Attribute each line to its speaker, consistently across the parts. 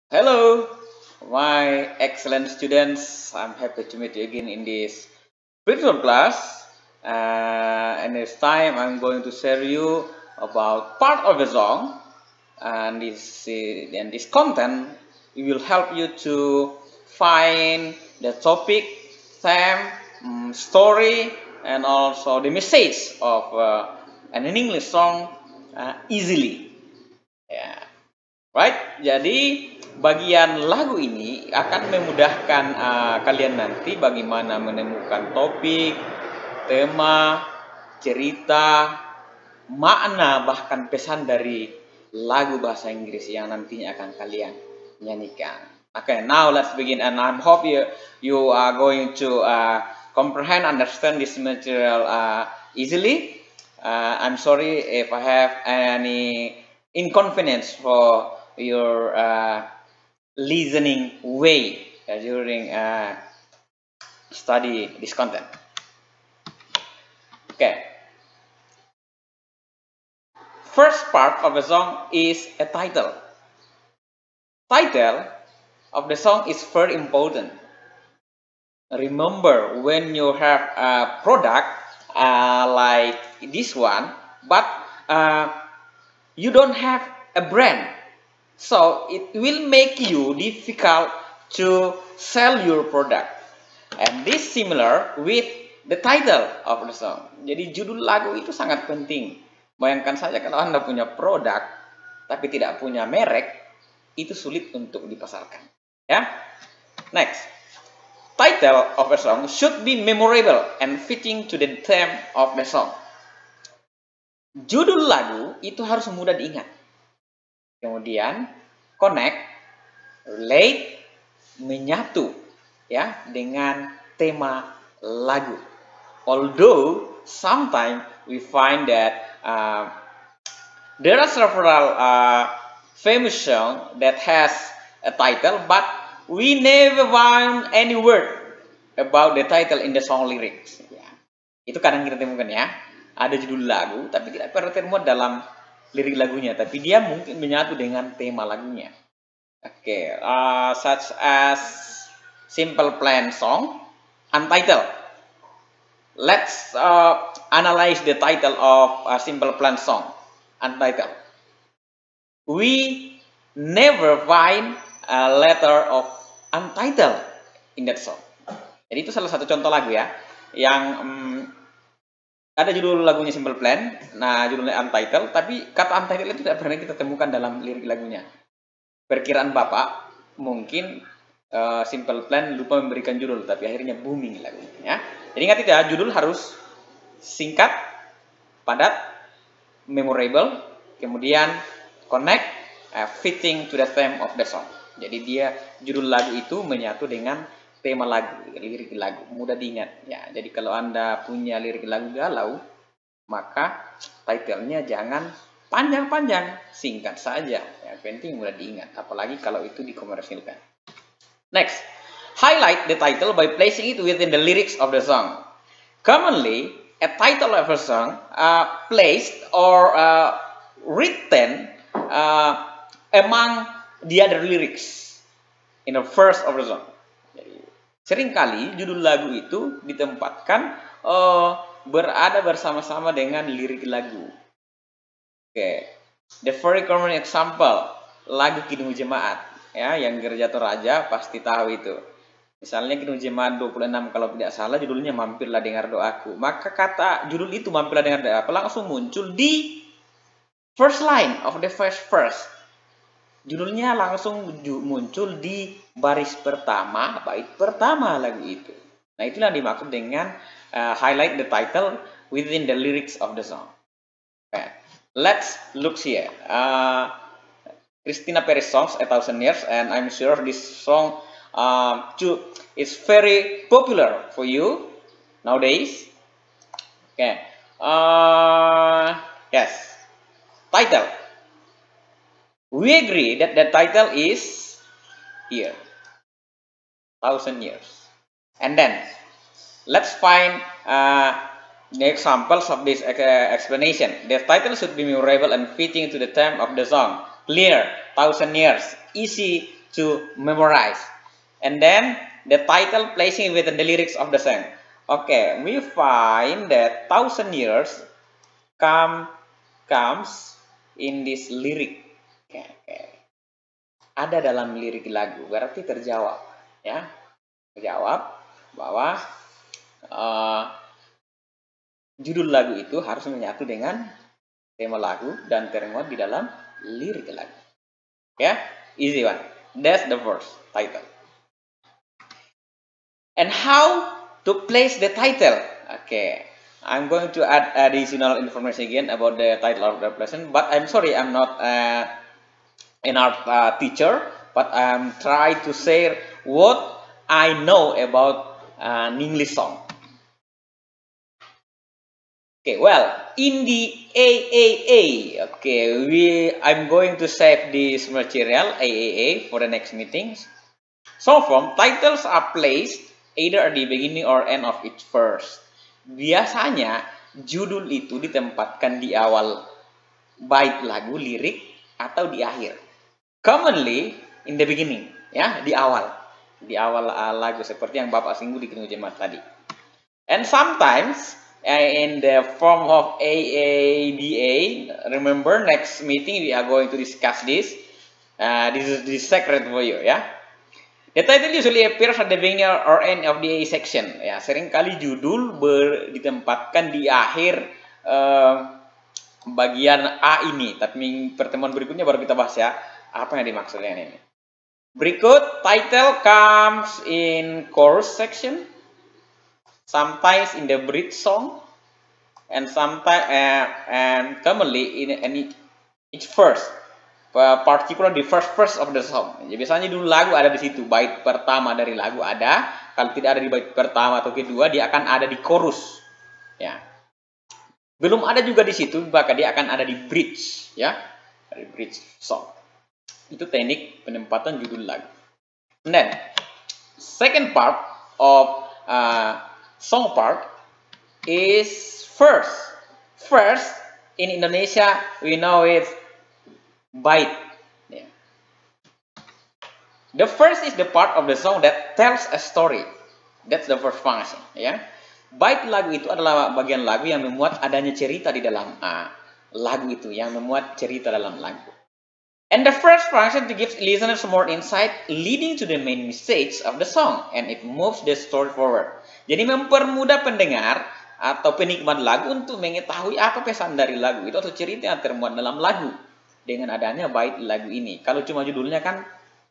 Speaker 1: Hello, my excellent students. I'm happy to meet you again in this virtual class. And this time I'm going to share you about part of the song. And this content will help you to find the topic, theme, story, and also the message of an English song easily. Ya. Right, jadi bagian lagu ini akan memudahkan kalian nanti bagaimana menemukan topik, tema, cerita, makna, bahkan pesan dari lagu bahasa Inggris yang nantinya akan kalian nyanyikan. Okay, now let's begin, and I hope you are going to comprehend, understand this material easily. I'm sorry if I have any inconvenience for your listening way during study this content. Okay. First part of the song is a title. Title of the song is very important. Remember, when you have a product like this one, but you don't have a brand, so it will make you difficult to sell your product. And this similar with the title of the song. Jadi judul lagu itu sangat penting. Bayangkan saja kalau Anda punya produk tapi tidak punya merek, itu sulit untuk dipasarkan. Ya. Next. Title of a song should be memorable and fitting to the theme of the song. Judul lagu itu harus mudah diingat. Kemudian connect, relate, menyatu ya dengan tema lagu. Although sometimes we find that there are several famous songs that has a title, but we never find any word about the title in the song lyrics. Ya. Itu kadang kita temukan ya. Ada judul lagu, tapi tidak pernah termuat dalam lirik lagunya, tapi dia mungkin menyatu dengan tema lagunya. Okay, such as Simple Plan song, Untitled. Let's analyze the title of a Simple Plan song, Untitled. We never find a letter of untitled in that song. Jadi itu salah satu contoh lagu ya, yang ada judul lagunya Simple Plan, nah judulnya Untitled, tapi kata Untitled itu tidak pernah kita temukan dalam lirik lagunya. Perkiraan Bapak, mungkin Simple Plan lupa memberikan judul, tapi akhirnya booming lagunya ya. Jadi ingat itu ya, judul harus singkat, padat, memorable, kemudian connect, fitting to the theme of the song. Jadi dia judul lagu itu menyatu dengan tema lagu, lirik lagu, mudah diingat ya. Jadi kalau Anda punya lirik lagu galau, maka titlenya jangan panjang-panjang, singkat saja. Yang penting mudah diingat, apalagi kalau itu dikomersilkan. Next, highlight the title by placing it within the lyrics of the song. Commonly, a title of a song placed or written among the other lyrics in the verse of the song. Jadi, seringkali judul lagu itu ditempatkan berada bersama-sama dengan lirik lagu. Okay. The very common example, lagu Kidung Jemaat ya, yang Gereja Toraja pasti tahu itu. Misalnya Kidung Jemaat 26 kalau tidak salah judulnya Mampirlah Dengar Doaku. Maka kata judul itu Mampirlah Dengar Doaku langsung muncul di first line of the first verse. Judulnya langsung muncul di baris pertama, bait pertama lagu itu. Nah, itulah dimaksud dengan highlight the title within the lyrics of the song. Okay. Let's look here. Christina Perez songs, A Thousand Years, and I'm sure this song too is very popular for you nowadays. Okay. Yes. Title. We agree that the title is here, Thousand Years. And then let's find the examples of this explanation. The title should be memorable and fitting to the theme of the song. Clear, Thousand Years, easy to memorize. And then the title placing within the lyrics of the song. Okay, we find that 1,000 years comes in this lyric. Okay. Ada dalam lirik lagu, berarti terjawab, ya, terjawab bahwa judul lagu itu harus menyatu dengan tema lagu dan termuat di dalam lirik lagu. Ya, easy one. That's the first title. And how to place the title? Okay, I'm going to add additional information again about the title of the lesson. But I'm sorry, I'm not an art teacher, but I'm trying to share what I know about an English song. Okay, well, in the AAA, okay, I'm going to save this material AAA for the next meetings. Song form titles are placed either at the beginning or end of each verse. Biasanya judul itu ditempatkan di awal bait lagu, lirik, atau di akhir. Commonly in the beginning, ya, di awal lagu seperti yang Bapak singgung di Ketemu Jemaat tadi. And sometimes in the form of AABA, remember next meeting we are going to discuss this. This is the secret for you, ya. The title usually appears at the beginning or end of the A section. Ya, seringkali judul ditempatkan di akhir bagian A ini. Tapi pertemuan berikutnya baru kita bahas ya, apa yang dimaksudnya ini. Berikut, title comes in chorus section, sometimes in the bridge song, and sometimes and commonly in each verse. Particular the first verse of the song. Jadi biasanya dulu lagu ada di situ, bait pertama dari lagu ada. Kalau tidak ada di bait pertama atau kedua, dia akan ada di chorus. Ya. Belum ada juga di situ, maka dia akan ada di bridge, ya, dari bridge song. Itu teknik penempatan judul lagu. And then second part of song part is verse. First in Indonesia we know it bait. Yeah. The first is the part of the song that tells a story. That's the first function. Ya. Bait lagu itu adalah bagian lagu yang memuat adanya cerita di dalam lagu itu, yang memuat cerita dalam lagu. And the first function to give listeners more insight leading to the main message of the song, and it moves the story forward. Jadi mempermudah pendengar atau penikmat lagu untuk mengetahui apa pesan dari lagu itu atau cerita yang termuat dalam lagu dengan adanya bait lagu ini. Kalau cuma judulnya kan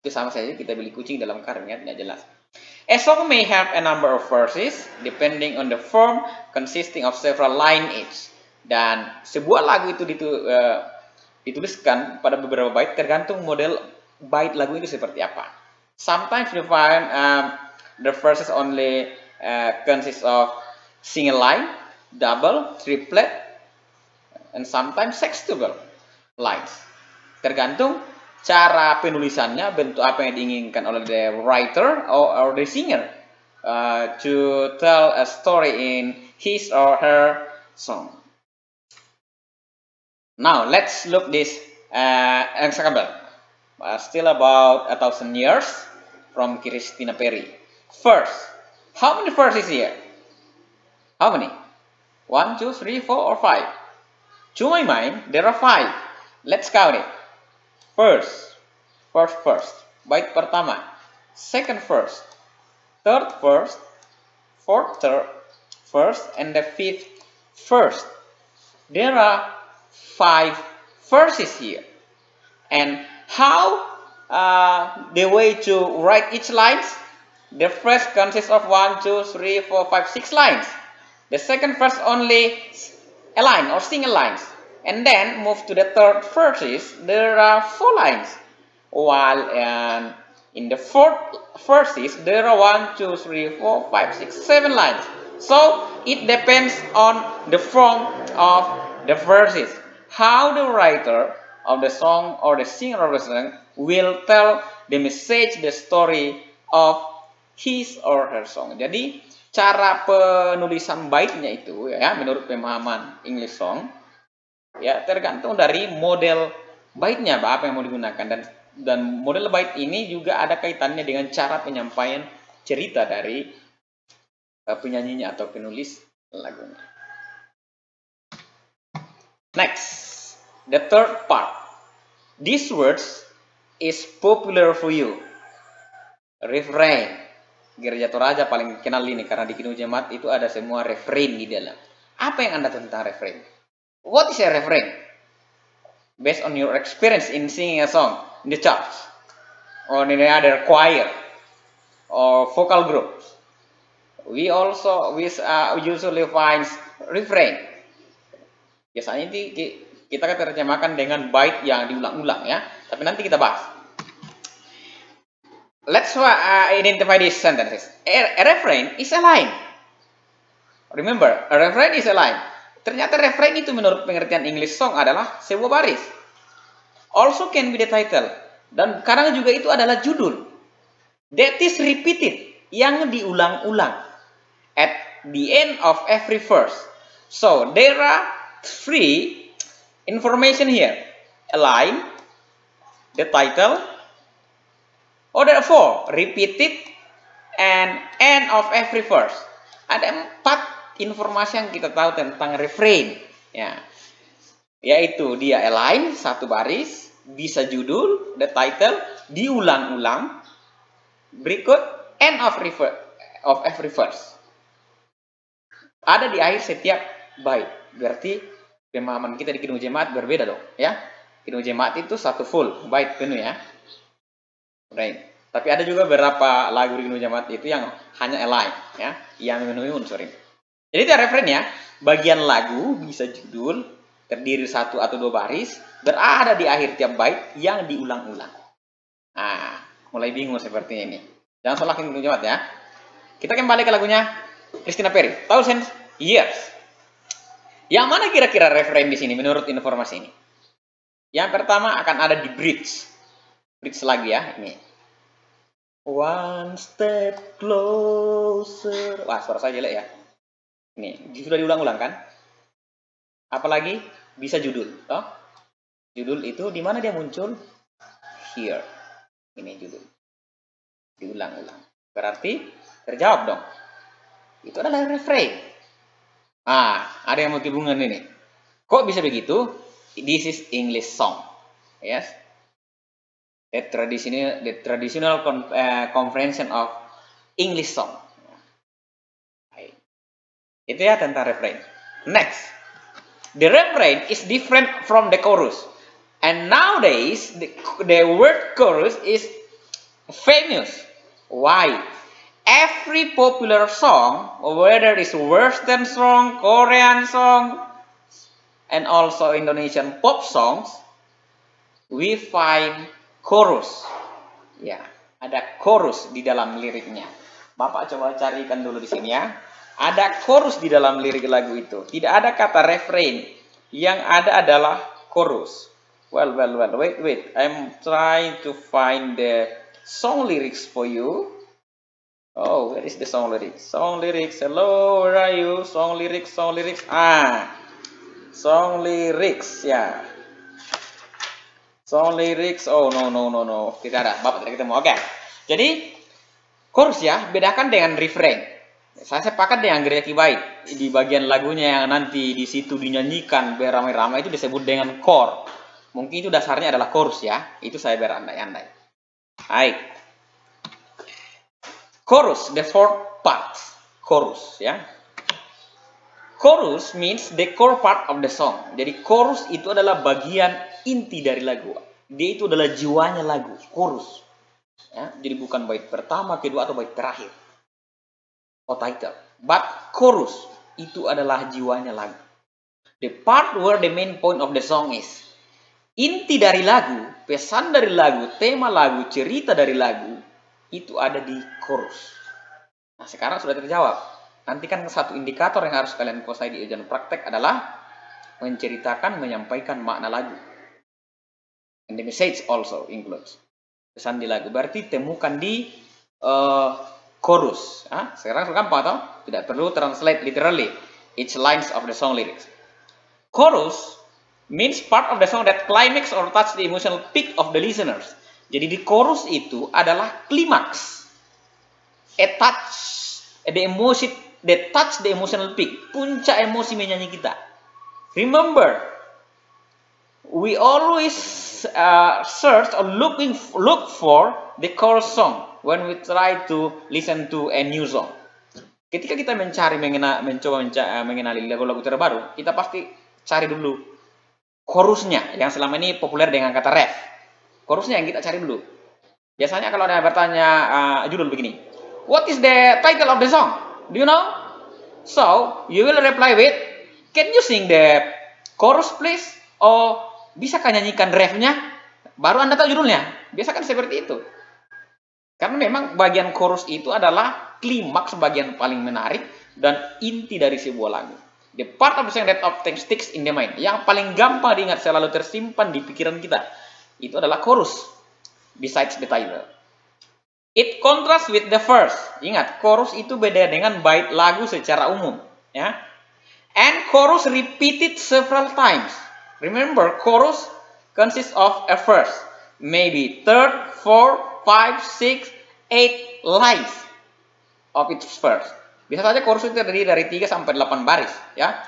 Speaker 1: itu sama saja kita beli kucing dalam karung, ya, tidak jelas. A song may have a number of verses depending on the form consisting of several line each. Dan sebuah lagu itu dituliskan pada beberapa bait tergantung model bait lagu itu seperti apa. Sometimes you find the verses only consist of single line, double, triplet, and sometimes sextuple lines. Tergantung cara penulisannya, bentuk apa yang diinginkan oleh the writer or the singer to tell a story in his or her song. Now let's look this example. Still about 1,000 years from Christina Perri. First, how many verses here? How many? 1, 2, 3, 4, or 5? To my mind, there are 5. Let's count it. First, bait pertama. Second verse, third verse, fourth verse, and the fifth verse. There are 5 verses here. And how the way to write each lines? The first consists of 1, 2, 3, 4, 5, 6 lines. The second verse only a line or single lines. And then move to the third verses, there are 4 lines. While in the fourth verses, there are 1, 2, 3, 4, 5, 6, 7 lines. So it depends on the form of the verses. How the writer of the song or the singer of the song will tell the message, the story of his or her song. Jadi cara penulisan baitnya itu, ya, menurut pemahaman English song, ya, tergantung dari model baitnya, apa yang mau digunakan. Dan Dan model bait ini juga ada kaitannya dengan cara penyampaian cerita dari penyanyinya atau penulis lagunya. Next, the third part. These words is popular for you. Refrain. Gereja Toraja paling kenal ini karena di Kidung Jemaat itu ada semua refrain di dalam. Apa yang Anda tahu tentang refrain? What is a refrain? Based on your experience in singing a song in the church or in another choir or vocal groups, we usually find refrain. Biasanya kita terjemahkan dengan bait yang diulang-ulang ya. Tapi nanti kita bahas. Let's identify these sentences. A refrain is a line. Remember, a refrain is a line. Ternyata refrain itu menurut pengertian English song adalah sebuah baris. Also can be the title. Dan kadang juga itu adalah judul. That is repeated. Yang diulang-ulang. At the end of every verse. So, there are three information here. A line, the title, or there are four, repeated, and end of every verse. Ada 4 informasi yang kita tahu tentang refrain. Ya. Yaitu dia a line, satu baris, bisa judul, the title, diulang-ulang, berikut, end of every verse. Ada di akhir setiap bait. Berarti pemahaman kita di Kidung Jemaat berbeda dong, ya. Kidung Jemaat itu satu full bait penuh ya. Right. Tapi ada juga beberapa lagu di Kidung Jemaat itu yang hanya a line, ya, yang memenuhi unsur ini. Jadi itu refrain ya. Bagian lagu bisa judul, terdiri 1 atau 2 baris, berada di akhir tiap bait yang diulang-ulang. Nah, mulai bingung seperti ini. Jangan salah Kidung Jemaat ya. Kita kembali ke lagunya Christina Perri, Thousands Years. Yang mana kira-kira refrain di sini menurut informasi ini? Yang pertama akan ada di bridge. Bridge lagi ya, ini. One step closer. Wah, suara saya jelek ya. Ini sudah diulang-ulang kan? Apalagi bisa judul, toh? Judul itu di mana dia muncul? Here. Ini judul. Diulang-ulang. Berarti terjawab dong. Itu adalah refrain. Ada yang mau kebingungan ini. Kok bisa begitu? This is English song. Yes. The traditional convention of English song. Itu ya tentang refrain. Next. The refrain is different from the chorus. And nowadays, the word chorus is famous. Why? Every popular song, whether it's Western song, Korean song, and also Indonesian pop songs, we find chorus. Ya, ada chorus di dalam liriknya. Bapak coba carikan dulu di sini ya. Ada chorus di dalam lirik lagu itu. Tidak ada kata refrain. Yang ada adalah chorus. Well, wait. I'm trying to find the song lyrics for you. Oh, where is the song lyrics? Song lyrics. Hello, where are you? Song lyrics. Song lyrics, ya. Song lyrics. Oh, no. Tidak ada. Bapak tidak ketemu. Oke. Jadi, chorus ya, bedakan dengan refrain. Saya sepakat dengan Gereja Kibait. Di bagian lagunya yang nanti di situ dinyanyikan beramai-ramai itu disebut dengan core. Mungkin itu dasarnya adalah chorus ya. Itu saya berandai-andai. Baik. Chorus, the fourth part. Chorus, ya. Chorus means the core part of the song. Jadi chorus itu adalah bagian inti dari lagu. Dia itu adalah jiwanya lagu. Chorus. Ya, jadi bukan bait pertama, kedua, atau bait terakhir. Atau title. But chorus itu adalah jiwanya lagu. The part where the main point of the song is. Inti dari lagu, pesan dari lagu, tema lagu, cerita dari lagu, itu ada di chorus. Nah, sekarang sudah terjawab. Nanti kan satu indikator yang harus kalian kuasai di ujian praktek adalah menceritakan, menyampaikan makna lagu. And the message also includes. Pesan di lagu. Berarti temukan di chorus. Sekarang gampang atau? Tidak perlu translate literally each lines of the song lyrics. Chorus means part of the song that climax or touch the emotional peak of the listeners. Jadi di chorus itu adalah klimaks. Touch the emotional peak. Puncak emosi menyanyi kita. Remember, we always search or look for the chorus song when we try to listen to a new song. Ketika kita mengenali lagu-lagu terbaru, kita pasti cari dulu chorusnya yang selama ini populer dengan kata ref. Chorusnya yang kita cari dulu. Biasanya kalau ada bertanya judul begini, what is the title of the song? Do you know? So, you will reply with, can you sing the chorus please? Oh, bisakah nyanyikan refnya? Baru Anda tahu judulnya. Biasa kan seperti itu. Karena memang bagian chorus itu adalah klimaks bagian paling menarik dan inti dari sebuah lagu. The part of the song that often sticks in the mind. Yang paling gampang diingat, selalu tersimpan di pikiran kita. Itu adalah chorus. Besides the title. It contrasts with the verse. Ingat, chorus itu beda dengan bait lagu secara umum. Ya. And chorus repeated several times. Remember, chorus consists of a verse. Maybe third, fourth, 5, 6, 8 lines of its verse. Bisa saja chorus itu terdiri dari 3 sampai 8 baris, ya.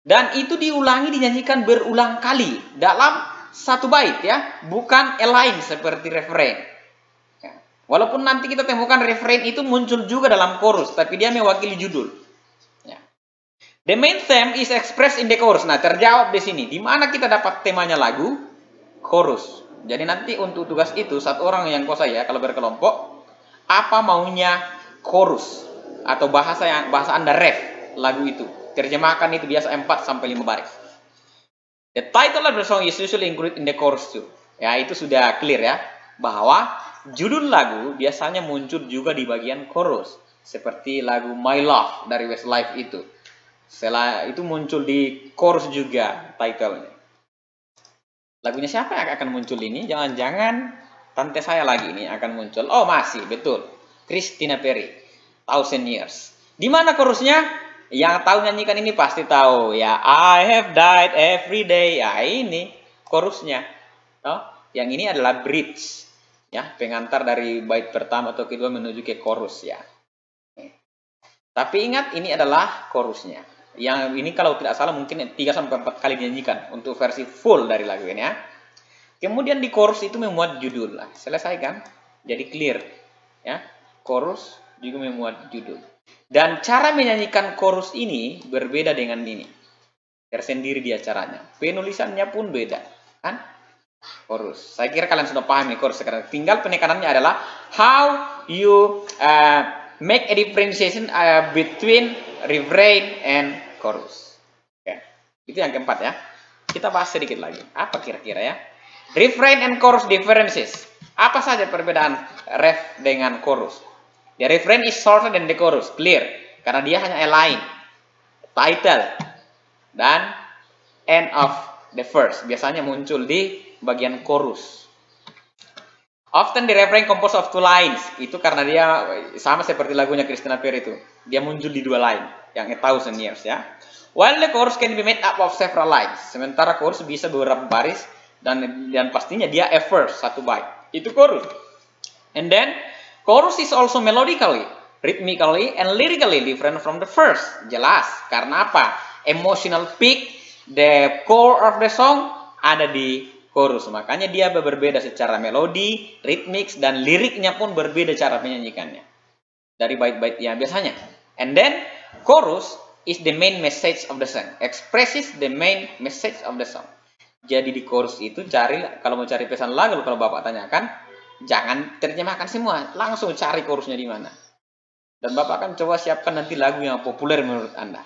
Speaker 1: Dan itu diulangi, dinyanyikan berulang kali dalam satu bait, ya, bukan a line seperti refrain. Ya. Walaupun nanti kita temukan refrain itu muncul juga dalam chorus, tapi dia mewakili judul. Ya. The main theme is expressed in the chorus. Nah, terjawab di sini. Di mana kita dapat temanya lagu? Chorus. Jadi nanti untuk tugas itu, satu orang yang kau saya kalau berkelompok, apa maunya chorus atau bahasa Anda ref lagu itu. Terjemahkan itu biasa 4 sampai 5 baris. The title of the song is usually included in the chorus too. Ya, itu sudah clear ya, bahwa judul lagu biasanya muncul juga di bagian chorus. Seperti lagu My Love dari Westlife itu. Setelah itu muncul di chorus juga titlenya. Lagunya siapa yang akan muncul ini? Jangan-jangan tante saya lagi ini akan muncul. Oh, masih, betul. Christina Perri, Thousand Years. Di mana chorusnya? Yang tahu nyanyikan ini pasti tahu. Ya, I have died every day. Ya, ini chorusnya. Oh, yang ini adalah bridge. Ya, pengantar dari bait pertama atau kedua menuju ke chorus ya. Tapi ingat, ini adalah chorusnya. Yang ini kalau tidak salah mungkin 3-4 kali dinyanyikan untuk versi full dari lagu ini ya. Kemudian di chorus itu memuat judul. Nah, selesai kan? Jadi clear ya. Chorus juga memuat judul. Dan cara menyanyikan chorus ini berbeda dengan ini. Tersendiri dia caranya. Penulisannya pun beda, kan? Chorus. Saya kira kalian sudah paham nih chorus sekarang. Tinggal penekanannya adalah how you make a differentiation between refrain and chorus. Oke. Itu yang keempat ya. Kita bahas sedikit lagi. Apa kira-kira ya? Refrain and chorus differences. Apa saja perbedaan ref dengan chorus? The refrain is shorter than the chorus. Clear. Karena dia hanya a line, title, dan end of the verse. Biasanya muncul di bagian chorus. Often the refrain composed of 2 lines. Itu karena dia sama seperti lagunya Christina Perri itu. Dia muncul di 2 line. Yang A Thousand Years ya. While the chorus can be made up of several lines. Sementara chorus bisa beberapa baris. Dan pastinya dia a verse, 1 bait. Itu chorus. And then, chorus is also melodically, rhythmically, and lyrically different from the verse. Jelas. Karena apa? Emotional peak, the core of the song ada di chorus. Makanya dia berbeda secara melodi, ritmik, dan liriknya pun berbeda cara menyanyikannya. Dari bait-bait yang biasanya. And then, chorus is the main message of the song. Expresses the main message of the song. Jadi di chorus itu kalau mau cari pesan lagu, kalau Bapak tanyakan, jangan terjemahkan semua. Langsung cari chorusnya di mana. Dan Bapak akan coba siapkan nanti lagu yang populer menurut Anda.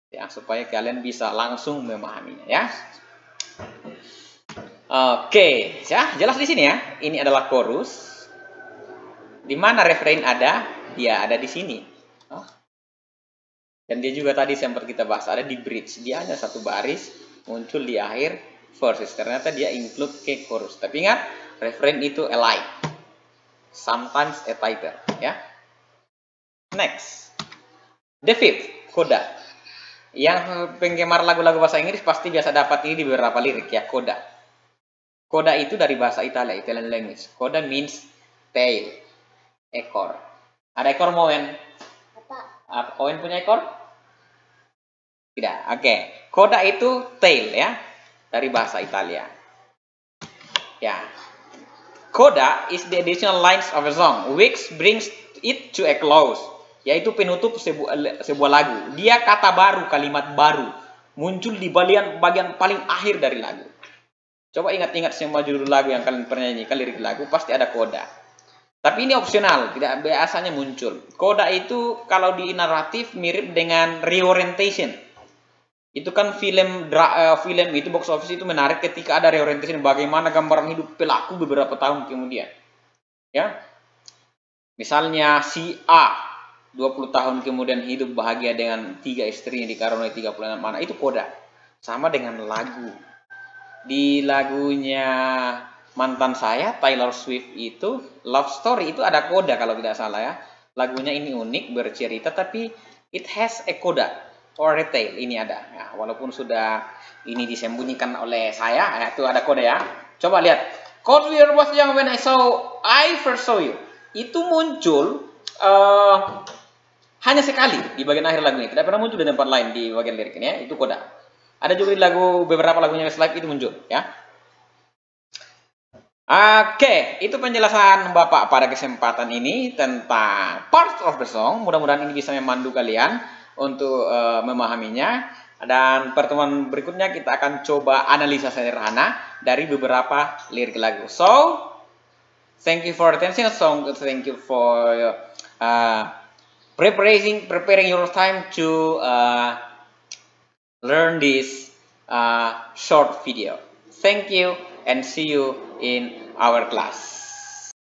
Speaker 1: Ya, supaya kalian bisa langsung memahaminya ya. Oke, ya, jelas di sini ya. Ini adalah chorus. Di mana refrain ada? Dia ada di sini. Dan dia juga tadi sempat kita bahas ada di bridge. Dia hanya 1 baris muncul di akhir verses. Ternyata dia include ke chorus. Tapi ingat, refrain itu a line. Sometimes a title, ya. Next. The fifth, coda. Yang penggemar lagu-lagu bahasa Inggris pasti biasa dapat ini di beberapa lirik ya, coda. Coda itu dari bahasa Italia, Italian language. Coda means tail, ekor. Ada ekor mau Owen? Owen punya ekor? Tidak. Oke. Coda itu tail ya, dari bahasa Italia. Ya. Coda is the additional lines of a song which brings it to a close. Yaitu penutup sebuah lagu. Dia kata baru, kalimat baru, muncul di bagian paling akhir dari lagu. Coba ingat-ingat semua judul lagu yang kalian pernah nyanyikan, lirik lagu, pasti ada coda. Tapi ini opsional, tidak biasanya muncul. Coda itu kalau di naratif mirip dengan reorientation. Itu kan film itu box office itu menarik ketika ada reorientation, bagaimana gambaran hidup pelaku beberapa tahun kemudian. Ya. Misalnya si A 20 tahun kemudian hidup bahagia dengan 3 istri yang dikaruniai 36 anak, itu coda. Sama dengan lagu. Di lagunya mantan saya, Taylor Swift itu, Love Story itu ada coda kalau tidak salah ya. Lagunya ini unik, bercerita, tapi it has a coda or retail, ini ada. Ya, walaupun sudah ini disembunyikan oleh saya, ya, itu ada coda ya. Coba lihat. Cause we was young when I first saw you. Itu muncul hanya sekali di bagian akhir lagunya. Tidak pernah muncul di tempat lain di bagian liriknya, itu coda. Ada juga di beberapa lagunya Westlife itu muncul ya. Oke, itu penjelasan Bapak pada kesempatan ini tentang part of the song. Mudah-mudahan ini bisa memandu kalian untuk memahaminya. Dan pertemuan berikutnya kita akan coba analisa sederhana dari beberapa lirik lagu. So, thank you for attention. So, thank you for preparing your time to learn this short video. Thank you and see you in our class.